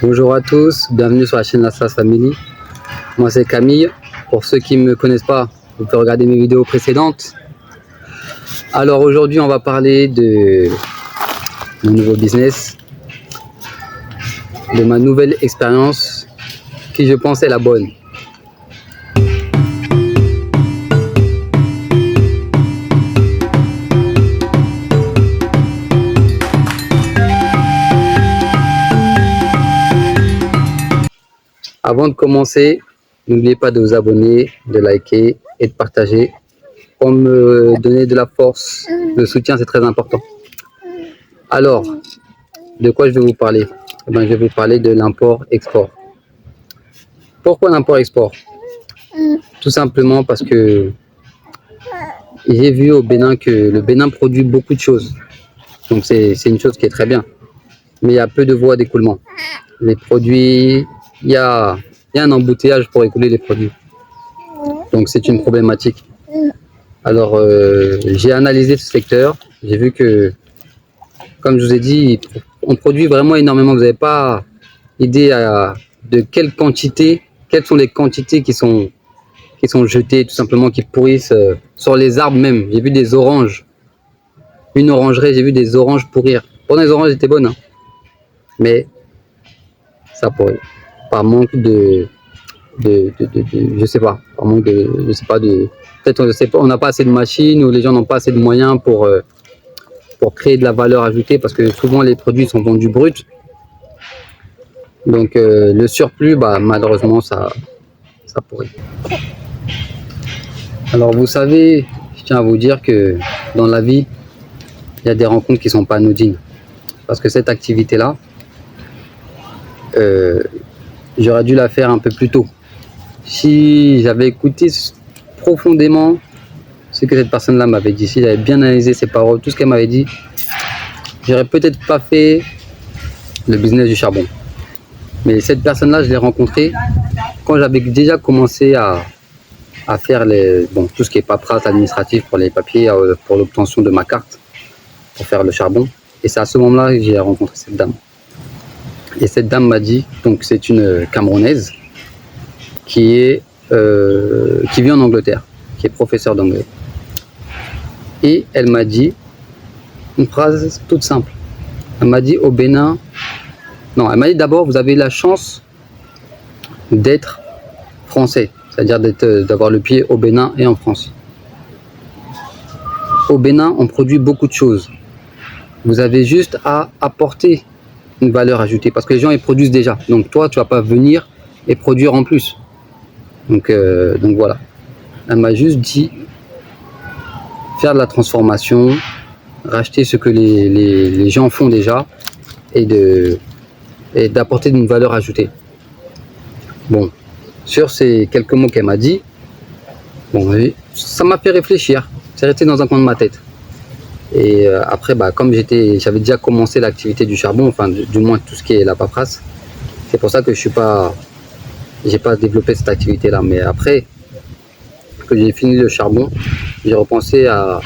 Bonjour à tous, bienvenue sur la chaîne La Sas Family. Moi c'est Camille. Pour ceux qui ne me connaissent pas, vous pouvez regarder mes vidéos précédentes. Alors aujourd'hui on va parler de mon nouveau business, de ma nouvelle expérience qui je pense est la bonne. Avant de commencer, n'oubliez pas de vous abonner, de liker et de partager pour me donner de la force. Le soutien, c'est très important. Alors, de quoi je vais vous parler? Je vais vous parler de l'import-export. Pourquoi l'import-export? Tout simplement parce que j'ai vu au Bénin que le Bénin produit beaucoup de choses. Donc c'est une chose qui est très bien. Mais il y a peu de voies d'écoulement. Les produits, il y a un embouteillage pour écouler les produits. Donc c'est une problématique. Alors j'ai analysé ce secteur. J'ai vu que, comme je vous ai dit, on produit vraiment énormément. Vous n'avez pas idée de quelle quantité, quelles sont les quantités qui sont jetées, tout simplement, qui pourrissent sur les arbres même. J'ai vu des oranges. Une orangerie, j'ai vu des oranges pourrir. Pourtant les oranges étaient bonnes, hein. Mais ça pourrit. Par manque je sais pas, par manque de, je sais pas, peut-être on n'a pas assez de machines ou les gens n'ont pas assez de moyens pour créer de la valeur ajoutée parce que souvent les produits sont vendus bruts. Donc le surplus, malheureusement, ça pourrit. Alors vous savez, je tiens à vous dire que dans la vie, il y a des rencontres qui sont pas anodines. Parce que cette activité-là, j'aurais dû la faire un peu plus tôt. Si j'avais écouté profondément ce que cette personne-là m'avait dit, si j'avais bien analysé ses paroles, tout ce qu'elle m'avait dit, j'aurais peut-être pas fait le business du charbon. Mais cette personne-là, je l'ai rencontrée quand j'avais déjà commencé à faire tout ce qui est paperasse administratif pour les papiers, pour l'obtention de ma carte, pour faire le charbon. Et c'est à ce moment-là que j'ai rencontré cette dame. Et cette dame m'a dit, donc c'est une Camerounaise qui vit en Angleterre, qui est professeure d'anglais. Et elle m'a dit une phrase toute simple. Elle m'a dit au Bénin, non, elle m'a dit d'abord, vous avez la chance d'être français, c'est-à-dire d'avoir le pied au Bénin et en France. Au Bénin, on produit beaucoup de choses. Vous avez juste à apporter une valeur ajoutée parce que les gens ils produisent déjà. Donc toi, tu vas pas venir et produire en plus. Donc voilà. Elle m'a juste dit faire de la transformation, racheter ce que les gens font déjà et d'apporter une valeur ajoutée. Bon, sur ces quelques mots qu'elle m'a dit, ça m'a fait réfléchir. C'est resté dans un coin de ma tête. Et après, comme j'avais déjà commencé l'activité du charbon, enfin du moins tout ce qui est la paperasse, c'est pour ça que j'ai pas développé cette activité-là. Mais après que j'ai fini le charbon, j'ai repensé à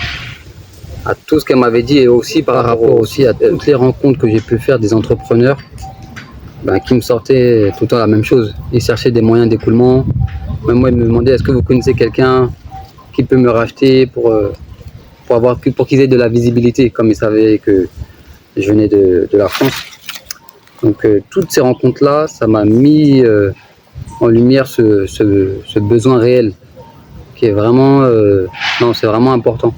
tout ce qu'elle m'avait dit et aussi par rapport aussi à toutes les rencontres que j'ai pu faire des entrepreneurs qui me sortaient tout le temps la même chose. Ils cherchaient des moyens d'écoulement. Même moi, ils me demandaient est-ce que vous connaissez quelqu'un qui peut me racheter pour qu'ils aient de la visibilité, comme ils savaient que je venais de la France. Donc toutes ces rencontres-là, ça m'a mis en lumière ce besoin réel qui est vraiment, c'est vraiment important.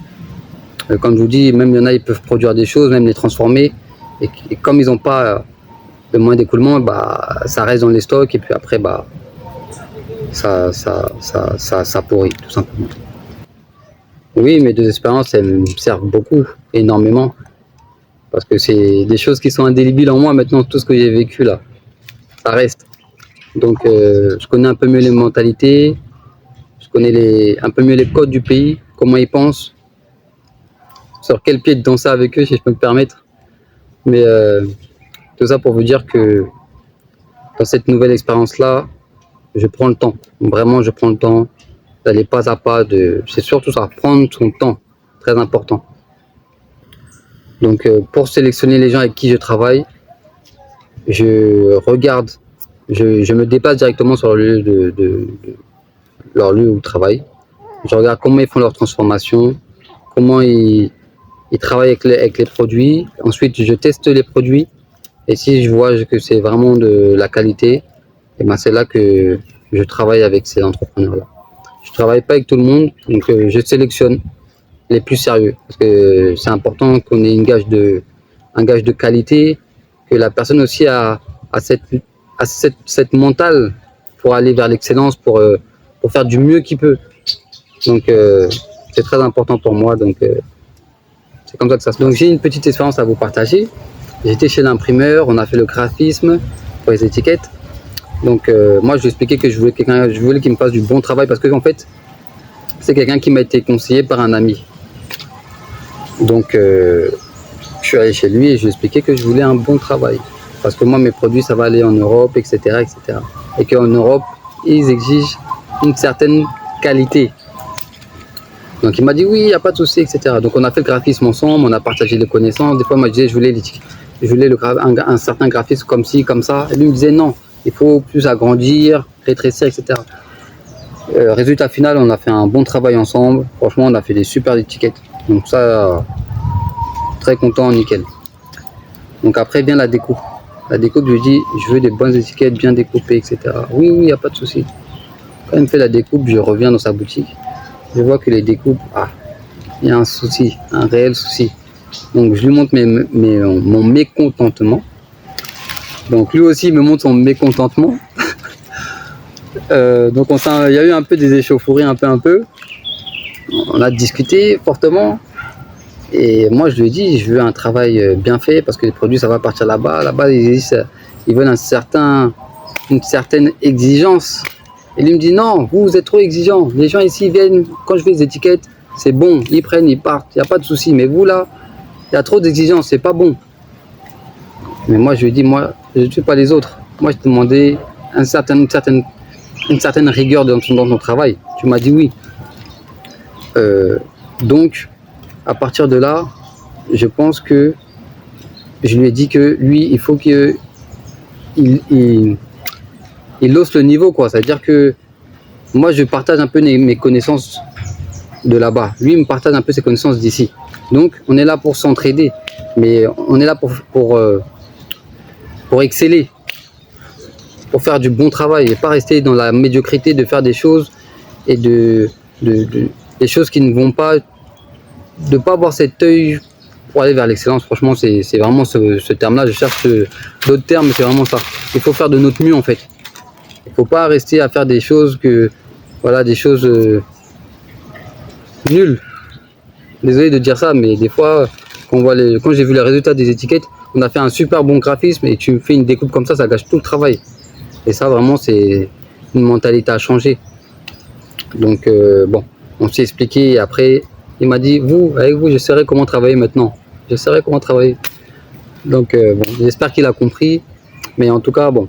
Comme je vous dis, même il y en a, ils peuvent produire des choses, même les transformer, et comme ils n'ont pas le moyen d'écoulement, ça reste dans les stocks, et puis après, ça pourrit, tout simplement. Oui, mes deux expériences, elles me servent beaucoup, énormément. Parce que c'est des choses qui sont indélébiles en moi maintenant, tout ce que j'ai vécu là. Ça reste. Donc je connais un peu mieux les mentalités, je connais un peu mieux les codes du pays, comment ils pensent, sur quel pied de danser avec eux, si je peux me permettre. Mais tout ça pour vous dire que dans cette nouvelle expérience-là, je prends le temps. Vraiment, je prends le temps d'aller pas à pas. C'est surtout ça, prendre son temps, très important. Donc pour sélectionner les gens avec qui je travaille, je regarde, je me déplace directement sur leur lieu où ils travaillent. Je regarde comment ils font leur transformation, comment ils travaillent avec les produits. Ensuite, je teste les produits. Et si je vois que c'est vraiment de la qualité, et ben c'est là que je travaille avec ces entrepreneurs-là. Je travaille pas avec tout le monde, donc je sélectionne les plus sérieux. Parce que c'est important qu'on ait un gage de qualité, que la personne aussi a cette mentale pour aller vers l'excellence, pour faire du mieux qu'il peut. Donc c'est très important pour moi. Donc c'est comme ça que ça se passe. Donc j'ai une petite expérience à vous partager. J'étais chez l'imprimeur, on a fait le graphisme pour les étiquettes. Donc moi je lui ai expliqué que je voulais qu'il me fasse du bon travail parce que en fait c'est quelqu'un qui m'a été conseillé par un ami. Donc je suis allé chez lui et je lui ai expliqué que je voulais un bon travail. Parce que moi mes produits ça va aller en Europe, etc. etc. Et qu'en Europe ils exigent une certaine qualité. Donc il m'a dit oui, il n'y a pas de souci, etc. Donc on a fait le graphisme ensemble, on a partagé les connaissances. Des fois moi je disais je voulais un certain graphisme comme ci, comme ça. Et lui me disait non, il faut plus agrandir, rétrécir, etc. Résultat final, on a fait un bon travail ensemble. Franchement, on a fait des super étiquettes. Donc ça, très content, nickel. Donc après vient la découpe. La découpe, je lui dis, je veux des bonnes étiquettes bien découpées, etc. Oui, oui, il n'y a pas de souci. Quand il me fait la découpe, je reviens dans sa boutique. Je vois que les découpes, il y a un souci, un réel souci. Donc je lui montre mon mécontentement. Donc lui aussi me montre son mécontentement. Donc il y a eu un peu des échauffourées, un peu. On a discuté fortement. Et moi je lui ai dit, je veux un travail bien fait parce que les produits ça va partir là-bas. Là-bas ils veulent une certaine exigence. Et lui me dit non, vous êtes trop exigeant. Les gens ici viennent, quand je fais les étiquettes, c'est bon, ils prennent, ils partent, il n'y a pas de souci. Mais vous là, il y a trop d'exigences, c'est pas bon. Mais moi je lui ai dit, moi je ne suis pas les autres. Moi je te demandais une certaine rigueur dans ton travail. Tu m'as dit oui. Donc à partir de là, je pense que je lui ai dit que lui, il faut qu'il hausse le niveau, quoi. C'est-à-dire que moi, je partage un peu mes connaissances de là-bas. Lui, il me partage un peu ses connaissances d'ici. Donc, on est là pour s'entraider, mais on est là pour exceller, pour faire du bon travail et pas rester dans la médiocrité de faire des choses et des choses qui ne vont pas, de pas avoir cet œil pour aller vers l'excellence. Franchement, c'est vraiment ce terme-là. Je cherche d'autres termes, mais c'est vraiment ça. Il faut faire de notre mieux, en fait. Il ne faut pas rester à faire des choses nulles. Désolé de dire ça, mais des fois, quand j'ai vu les résultats des étiquettes, on a fait un super bon graphisme et tu fais une découpe comme ça gâche tout le travail. Et ça, vraiment, c'est une mentalité à changer. Donc, bon, on s'est expliqué et après, il m'a dit, avec vous, je saurai comment travailler maintenant. Je saurai comment travailler. Donc, bon, j'espère qu'il a compris. Mais en tout cas, bon,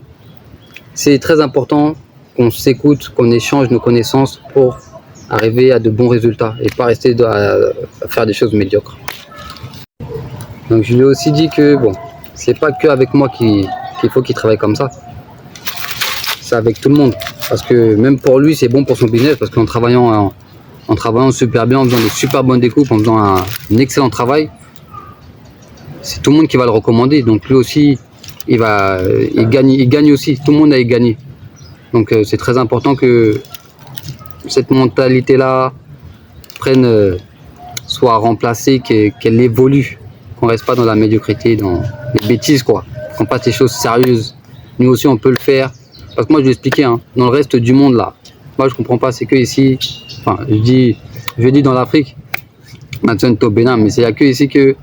c'est très important qu'on s'écoute, qu'on échange nos connaissances pour arriver à de bons résultats et pas rester à faire des choses médiocres. Donc je lui ai aussi dit que bon, c'est pas que avec moi qu'il faut qu'il travaille comme ça. C'est avec tout le monde. Parce que même pour lui, c'est bon pour son business parce qu'en travaillant super bien, en faisant de super bonnes découpes, en faisant un excellent c'est tout le monde qui va le recommander. Donc lui aussi, il gagne aussi. Tout le monde a gagné. Donc c'est très important que cette mentalité-là soit remplacée, qu'elle évolue, qu'on reste pas dans la médiocrité, dans les bêtises, quoi. Qu'on fasse les choses sérieuses. Nous aussi, on peut le faire. Parce que moi, je vais expliquer, hein, dans le reste du monde, là, moi, je comprends pas, c'est que ici, enfin, je dis dans l'Afrique, maintenant, au Bénin, mais c'est à que ici que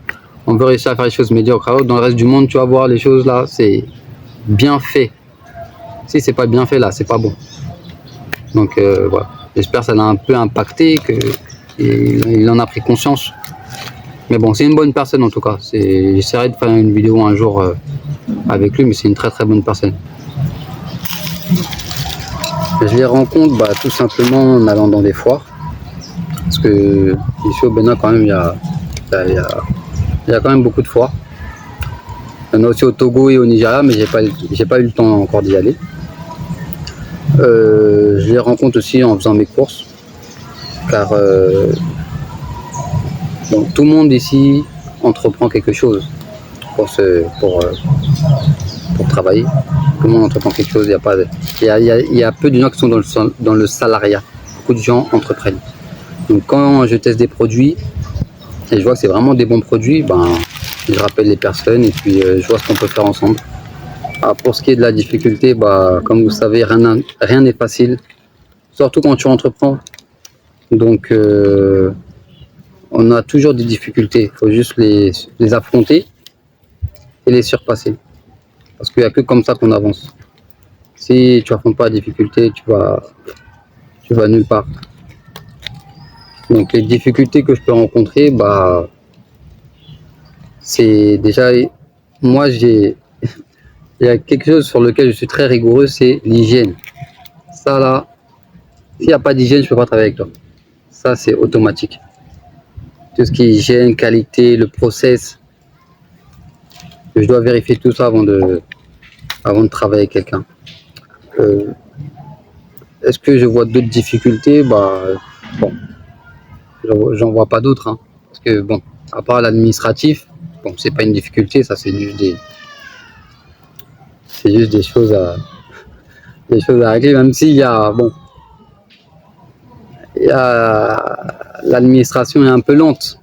on veut réussir à faire les choses médiocres. Alors, dans le reste du monde, tu vas voir les choses, là, c'est bien fait. Si c'est pas bien fait, là, c'est pas bon. Donc, voilà. J'espère que ça l'a un peu impacté, qu'il en a pris conscience. Mais bon, c'est une bonne personne en tout cas. J'essaierai de faire une vidéo un jour avec lui, mais c'est une très très bonne personne. Je les rencontre tout simplement en allant dans des foires. Parce que ici au Bénin, quand même, il y a quand même beaucoup de foires. Il y en a aussi au Togo et au Nigeria, mais j'ai pas eu le temps encore d'y aller. Je les rencontre aussi en faisant mes courses, car donc, tout le monde ici entreprend quelque chose pour travailler. Tout le monde entreprend quelque chose. Il y a peu de gens qui sont dans le salariat. Beaucoup de gens entreprennent. Donc quand je teste des produits et je vois que c'est vraiment des bons produits, ben, je rappelle les personnes et puis je vois ce qu'on peut faire ensemble. Alors, pour ce qui est de la difficulté, bah, comme vous savez, rien n'est facile, surtout quand tu entreprends. Donc on a toujours des difficultés, il faut juste les affronter et les surpasser. Parce qu'il n'y a que comme ça qu'on avance. Si tu affrontes pas la difficulté, tu vas nulle part. Donc les difficultés que je peux rencontrer, bah, c'est déjà, moi il y a quelque chose sur lequel je suis très rigoureux, c'est l'hygiène. Ça là, s'il n'y a pas d'hygiène, je ne peux pas travailler avec toi. Ça c'est automatique. Tout ce qui est hygiène, qualité, le process, je dois vérifier tout ça avant de travailler avec quelqu'un. Est-ce que je vois d'autres difficultés? Bah, bon, j'en vois pas d'autres, hein. Parce que bon, à part l'administratif, bon, c'est pas une difficulté, ça c'est juste des choses à régler, même s'il y a, bon, l'administration est un peu lente,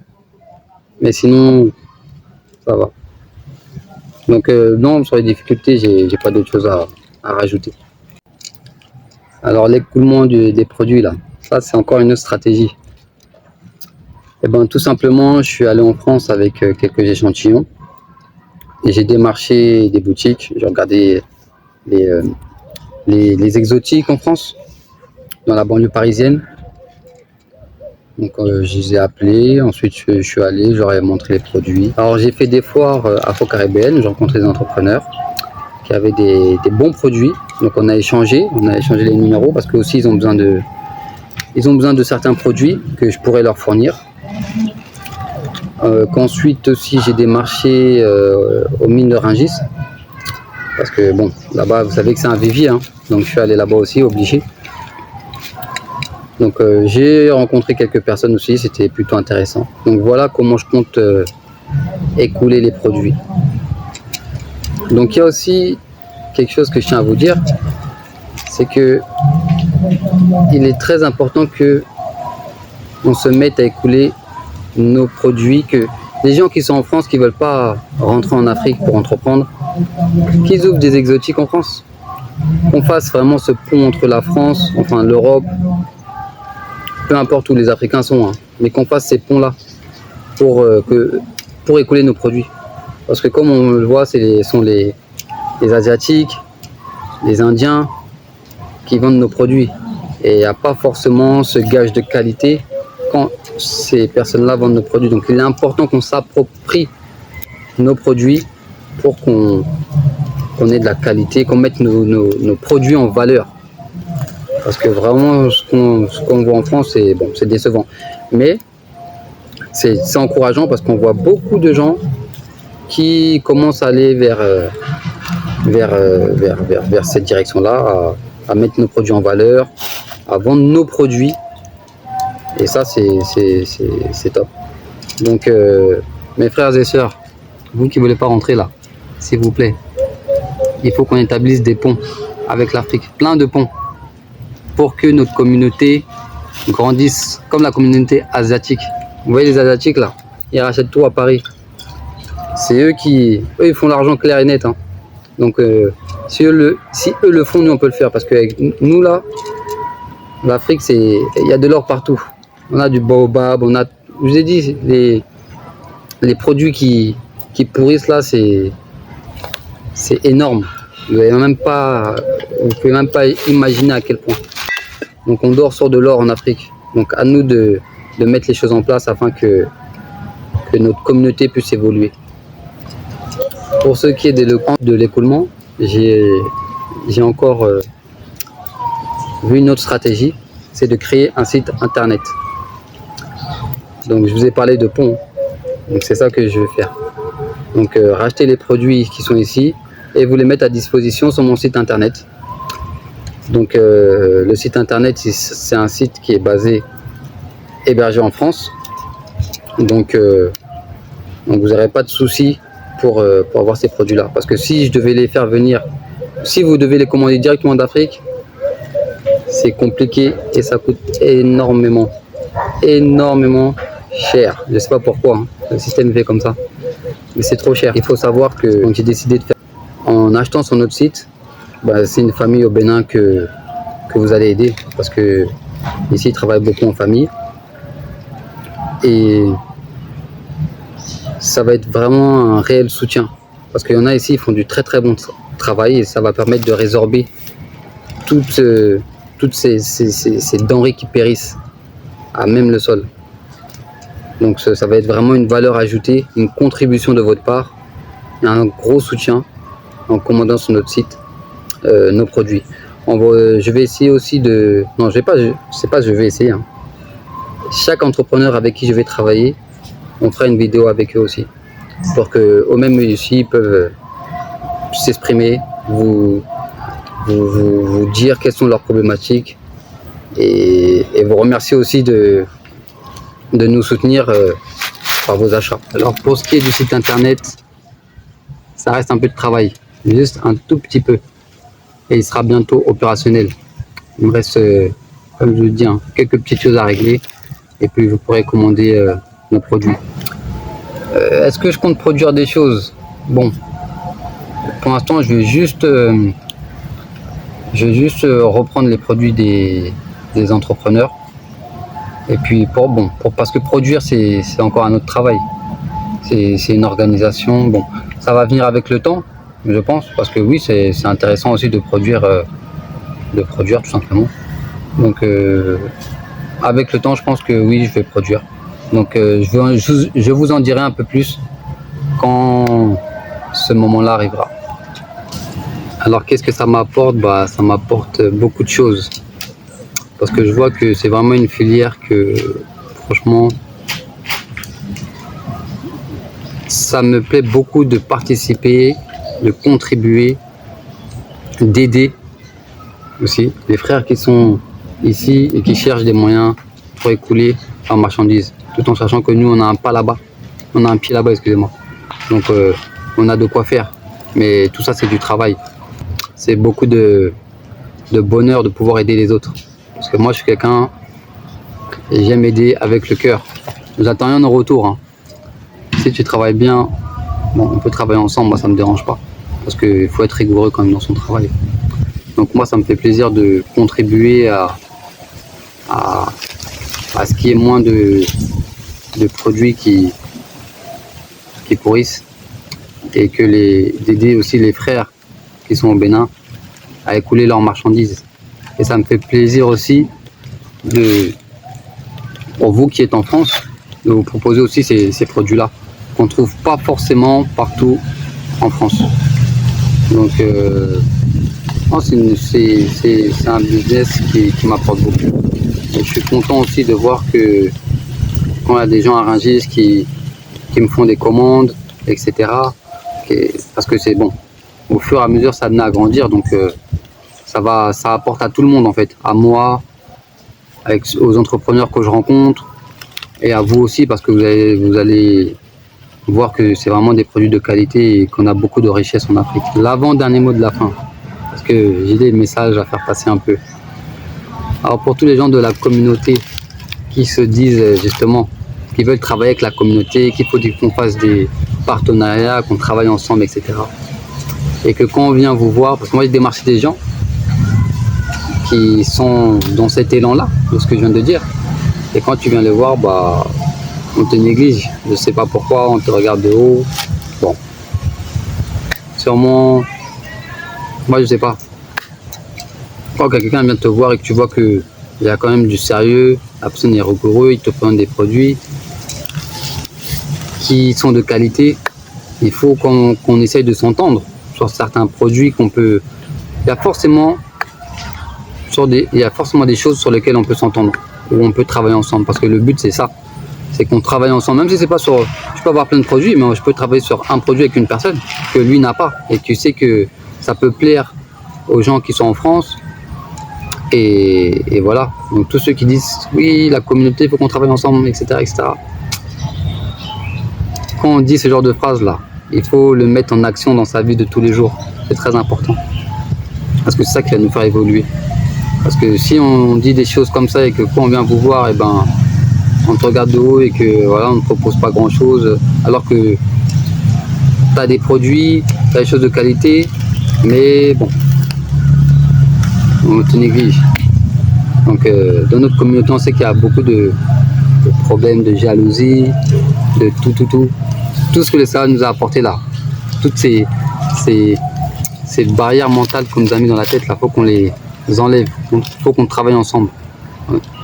mais sinon, ça va. Donc non, sur les difficultés, j'ai pas d'autre chose à rajouter. Alors l'écoulement des produits là, ça c'est encore une autre stratégie. Et ben tout simplement, je suis allé en France avec quelques échantillons et j'ai démarché des boutiques. J'ai regardé les exotiques en France, dans la banlieue parisienne. Donc je les ai appelés, ensuite je suis allé, je leur ai montré les produits. Alors j'ai fait des foires afro-caribéennes, j'ai rencontré des entrepreneurs qui avaient des bons produits. Donc on a échangé les numéros parce qu'aussi ils ont besoin de certains produits que je pourrais leur fournir. Qu'ensuite aussi j'ai démarché aux mines de Rungis parce que bon, là-bas vous savez que c'est un vivier, hein, donc je suis allé là-bas aussi, obligé. Donc j'ai rencontré quelques personnes aussi, c'était plutôt intéressant. Donc voilà comment je compte écouler les produits. Donc il y a aussi quelque chose que je tiens à vous dire, c'est que il est très important que on se mette à écouler nos produits, que les gens qui sont en France, qui veulent pas rentrer en Afrique pour entreprendre, qu'ils ouvrent des exotiques en France. Qu'on fasse vraiment ce pont entre la France, enfin l'Europe, peu importe où les Africains sont, hein, mais qu'on fasse ces ponts-là pour écouler nos produits. Parce que comme on le voit, sont les Asiatiques, les Indiens qui vendent nos produits. Et il n'y a pas forcément ce gage de qualité quand ces personnes-là vendent nos produits. Donc il est important qu'on s'approprie nos produits pour qu'on ait de la qualité, qu'on mette nos produits en valeur. Parce que vraiment, ce qu'on voit en France, c'est décevant. Mais c'est encourageant parce qu'on voit beaucoup de gens qui commencent à aller vers cette direction-là, à mettre nos produits en valeur, à vendre nos produits. Et ça, c'est top. Donc, mes frères et sœurs, vous qui ne voulez pas rentrer là, s'il vous plaît, il faut qu'on établisse des ponts avec l'Afrique, plein de ponts, pour que notre communauté grandisse comme la communauté asiatique. Vous voyez les Asiatiques là, ils rachètent tout à Paris. C'est eux ils font l'argent clair et net, hein. Donc si eux le font, nous on peut le faire parce que nous là, l'Afrique il y a de l'or partout. On a du baobab, je vous ai dit les produits qui pourrissent là, c'est énorme. Vous pouvez même pas imaginer à quel point. Donc on dort sur de l'or en Afrique. Donc à nous de mettre les choses en place afin que notre communauté puisse évoluer. Pour ce qui est de l'écoulement, j'ai encore vu une autre stratégie, c'est de créer un site internet. Donc je vous ai parlé de pont, donc c'est ça que je vais faire. Donc racheter les produits qui sont ici et vous les mettre à disposition sur mon site internet. Donc le site internet, c'est un site qui est basé, hébergé en France. Donc vous n'aurez pas de soucis pour avoir ces produits-là. Parce que si je devais les faire venir, si vous devez les commander directement d'Afrique, c'est compliqué et ça coûte énormément cher. Je ne sais pas pourquoi, hein. Le système fait comme ça. Mais c'est trop cher. Il faut savoir que donc, j'ai décidé de faire en achetant sur notre site, bah, c'est une famille au Bénin que vous allez aider parce que ici ils travaillent beaucoup en famille et ça va être vraiment un réel soutien parce qu'il y en a ici, ils font du très bon travail et ça va permettre de résorber toutes ces denrées qui périssent à même le sol. Donc ça va être vraiment une valeur ajoutée, une contribution de votre part et un gros soutien en commandant sur notre site nos produits. Je vais essayer aussi de... Non, je vais essayer. Hein. Chaque entrepreneur avec qui je vais travailler, on fera une vidéo avec eux aussi. Pour que, au même ici, ils peuvent s'exprimer, vous dire quelles sont leurs problématiques et vous remercier aussi de nous soutenir par vos achats. Alors pour ce qui est du site internet, ça reste un peu de travail, juste un tout petit peu. Et il sera bientôt opérationnel. Il me reste, comme je vous dis, hein, quelques petites choses à régler et puis vous pourrez commander nos produits. Est-ce que je compte produire des choses? Bon, pour l'instant, je vais juste reprendre les produits des entrepreneurs. Et puis parce que produire, c'est encore un autre travail. C'est une organisation. Bon, ça va venir avec le temps, je pense, parce que oui, c'est intéressant aussi de produire tout simplement. Donc avec le temps, je pense que oui, je vais produire. Donc je vous en dirai un peu plus quand ce moment-là arrivera. Alors qu'est-ce que ça m'apporte? Bah, ça m'apporte beaucoup de choses. Parce que je vois que c'est vraiment une filière que, franchement, ça me plaît beaucoup de participer, de contribuer, d'aider aussi les frères qui sont ici et qui cherchent des moyens pour écouler leurs marchandises, tout en sachant que nous, on a un pas là-bas, on a un pied là-bas, excusez-moi. Donc, on a de quoi faire. Mais tout ça, c'est du travail. C'est beaucoup de bonheur de pouvoir aider les autres. Parce que moi, je suis quelqu'un et j'aime aider avec le cœur. J'attends rien en retour. Hein. Si tu travailles bien, bon, on peut travailler ensemble, moi ça me dérange pas. Parce qu'il faut être rigoureux quand même dans son travail. Donc moi, ça me fait plaisir de contribuer à ce qu'il y ait moins de produits qui pourrissent et que d'aider aussi les frères qui sont au Bénin à écouler leurs marchandises. Et ça me fait plaisir aussi pour vous qui êtes en France, de vous proposer aussi ces produits-là qu'on ne trouve pas forcément partout en France. Donc c'est un business qui m'apporte beaucoup. Et je suis content aussi de voir que quand il y a des gens à Rungis qui me font des commandes, etc. Parce que c'est bon, au fur et à mesure ça venait à grandir, donc ça apporte à tout le monde en fait, à moi, aux entrepreneurs que je rencontre et à vous aussi parce que vous allez voir que c'est vraiment des produits de qualité et qu'on a beaucoup de richesse en Afrique. L'avant-dernier mot de la fin, parce que j'ai des messages à faire passer un peu. Alors pour tous les gens de la communauté qui se disent justement, qui veulent travailler avec la communauté, qu'il faut qu'on fasse des partenariats, qu'on travaille ensemble, etc. Et que quand on vient vous voir, parce que moi j'ai démarché des gens qui sont dans cet élan-là, de ce que je viens de dire. Et quand tu viens les voir, bah, on te néglige. Je sais pas pourquoi, on te regarde de haut. Bon. Sûrement, moi je sais pas. Quand quelqu'un vient te voir et que tu vois qu'il y a quand même du sérieux, la personne est rigoureux, il te prend des produits qui sont de qualité, il faut qu'on essaye de s'entendre sur certains produits qu'on peut... Il y a forcément des choses sur lesquelles on peut s'entendre, où on peut travailler ensemble, parce que le but c'est ça, C'est qu'on travaille ensemble, même si c'est pas sur... Je peux avoir plein de produits, mais je peux travailler sur un produit avec une personne que lui n'a pas. Et tu sais que ça peut plaire aux gens qui sont en France. Et voilà. Donc tous ceux qui disent, oui, la communauté, il faut qu'on travaille ensemble, etc., etc. Quand on dit ce genre de phrases-là, il faut le mettre en action dans sa vie de tous les jours. C'est très important. Parce que c'est ça qui va nous faire évoluer. Parce que si on dit des choses comme ça et que quand on vient vous voir, et ben, on te regarde de haut et que voilà, on ne propose pas grand chose, alors que tu as des produits, tu as des choses de qualité, mais bon, on te néglige. Donc dans notre communauté, on sait qu'il y a beaucoup de problèmes de jalousie, de tout ce que l'esclavage nous a apporté là. Toutes ces barrières mentales qu'on nous a mis dans la tête, là, faut qu'on les enlève. Il faut qu'on travaille ensemble.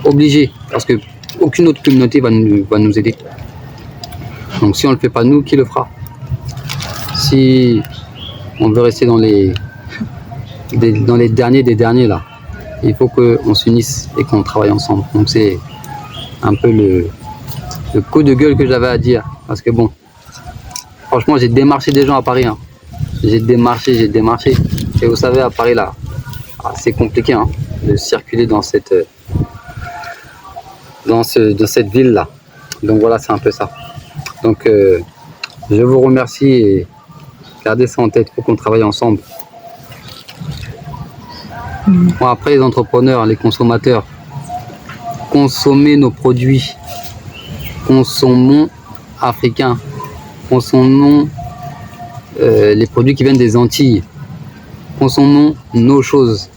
Obligé, parce que aucune autre communauté va nous aider. Donc si on ne le fait pas nous, qui le fera? Si on veut rester dans les derniers des derniers là, il faut qu'on s'unisse et qu'on travaille ensemble. Donc c'est un peu le coup de gueule que j'avais à dire. Parce que bon, franchement j'ai démarché des gens à Paris. Hein. J'ai démarché. Et vous savez à Paris là, c'est compliqué hein, de circuler dans cette ville là. Donc voilà, c'est un peu ça. Donc je vous remercie et gardez ça en tête, il faut qu'on travaille ensemble. Bon, après les entrepreneurs, les consommateurs, consommez nos produits, consommons africains, consommons les produits qui viennent des Antilles, consommons nos choses,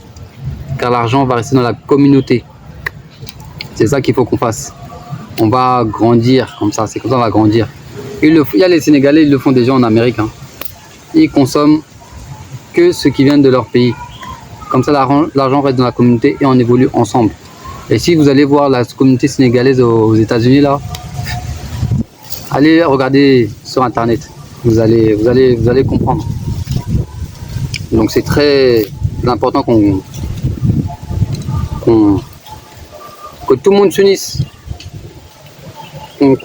car l'argent va rester dans la communauté. C'est ça qu'il faut qu'on fasse. On va grandir comme ça, c'est comme ça qu'on va grandir. Il y a les Sénégalais, ils le font déjà en Amérique. Hein. Ils consomment que ce qui vient de leur pays. Comme ça, l'argent reste dans la communauté et on évolue ensemble. Et si vous allez voir la communauté sénégalaise aux États-Unis là, allez regarder sur Internet. Vous allez comprendre. Donc c'est très important que tout le monde s'unisse, qu'on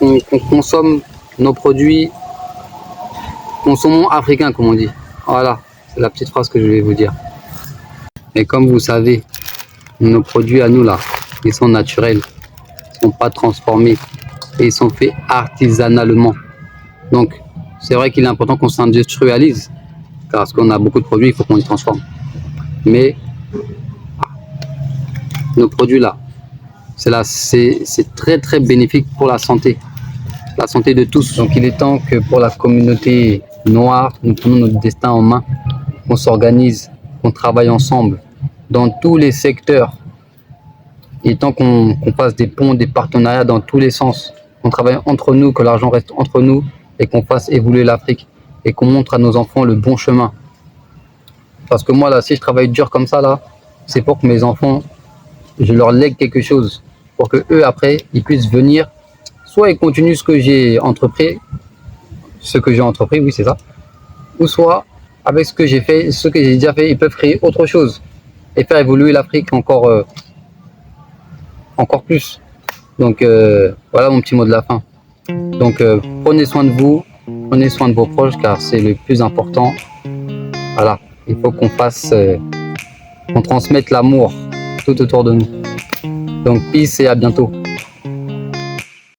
consomme nos produits, consommons africains comme on dit. Voilà, c'est la petite phrase que je vais vous dire. Et comme vous savez, nos produits à nous là, ils sont naturels, ils ne sont pas transformés et ils sont faits artisanalement. Donc c'est vrai qu'il est important qu'on s'industrialise, parce qu'on a beaucoup de produits, il faut qu'on les transforme. Mais nos produits là, c'est très très bénéfique pour la santé de tous. Donc il est temps que pour la communauté noire, nous prenons notre destin en main, qu'on s'organise, qu'on travaille ensemble dans tous les secteurs. Il est temps qu'on fasse des ponts, des partenariats dans tous les sens, qu'on travaille entre nous, que l'argent reste entre nous et qu'on fasse évoluer l'Afrique et qu'on montre à nos enfants le bon chemin. Parce que moi là, si je travaille dur comme ça là, c'est pour que mes enfants, je leur lègue quelque chose, pour que eux après, ils puissent venir, soit ils continuent ce que j'ai entrepris, oui c'est ça, ou soit avec ce que j'ai fait, ce que j'ai déjà fait, ils peuvent créer autre chose et faire évoluer l'Afrique encore plus. Donc voilà mon petit mot de la fin. Donc prenez soin de vous, prenez soin de vos proches car c'est le plus important. Voilà, il faut qu'on qu'on transmette l'amour tout autour de nous. Donc peace et à bientôt.